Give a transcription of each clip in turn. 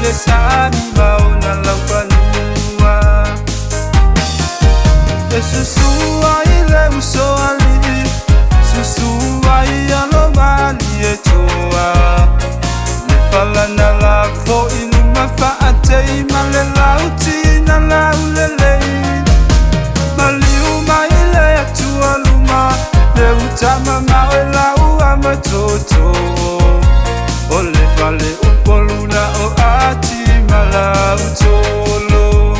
le sani mauna laupanua e susua ile usoali susua ialo mali e toa le falana la fo inu mafaate male lauti na laulele maliu maile atua luma le utama mawe lau amatoto o le fale upoluna o ati malau tolo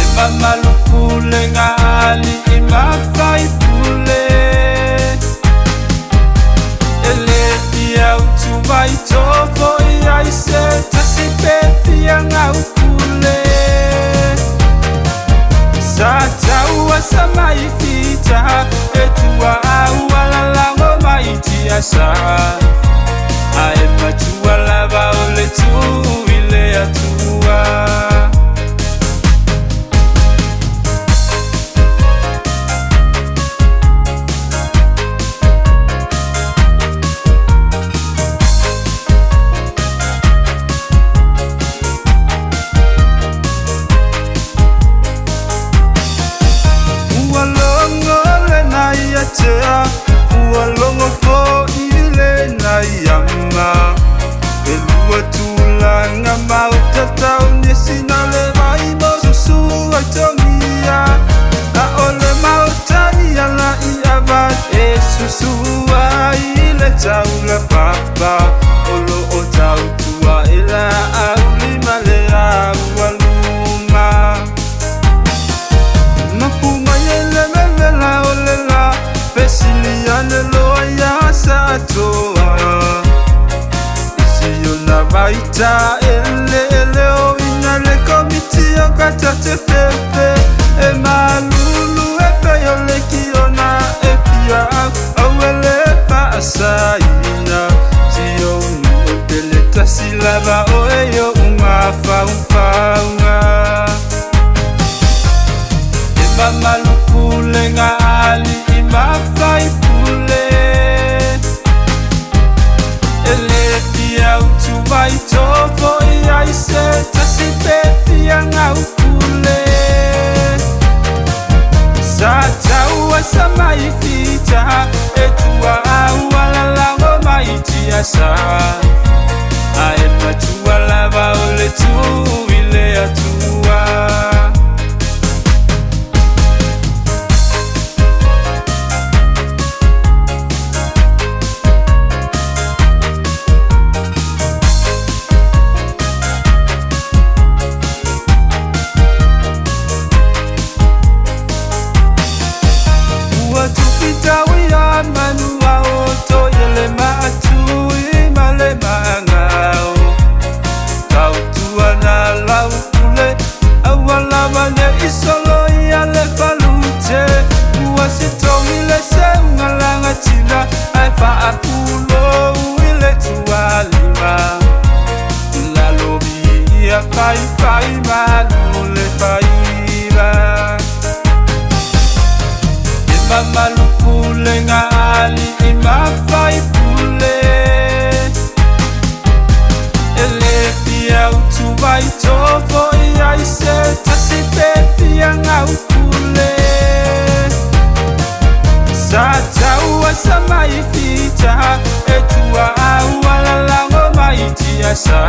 e mamalu pule ngali i mafai pule e le pia utu vai tofo i aise tasi pe pia ngau pule Sata ua samai fita e tua aua lalango maiti asa Ae matua lava o le tu ile atua Ualongo fo ile na yama Elua tulanga mautata unyesina le maimo susu atongia Na ole mautani ala iaba e susu ile taula papa Olo o tautua ila auli malea ualuma Mapuma yele memela olela Pesiliane loa ya satoa Isiyo na baita ele o inale komiti o katate pepe E malulu e peyo le kiona e pia awele pa asaina Siyo unu o peleta silaba o eyo unga faunga E mamalupu le ngali mafai pule ele pia utu vai tofo i aise tasi pe pia ngau pule Sata ua samai fita e tua aua lalango maiti asa Ae matua lava o le tu ile atua Tupitawiya manua oto yele maatui male maangao Kautua na laupule awala mane isolo yale falute Uwasitomile se ungalanga tina Aifa akulo uile tualima Lalobi ya fai malule faiba Mamalupu le ngali i mafai pule Ele pia utu vai tofo i aise tasi pe pia ngau pule Sata ua samai fita e tua aua lalango maiti asa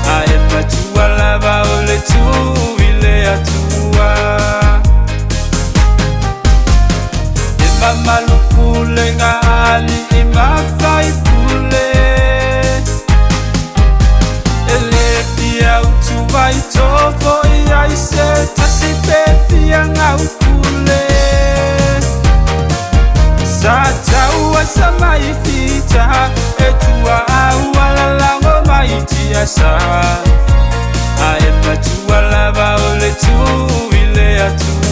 Ae matua lava o le tu ile atua Mamalupu le ngali i mafai pule Ele pia utu vai tofo i aise tasi pe pia ngau pule Sata ua samai fita e tua aua lalango maiti asa Ae matua lava o le tu ile atua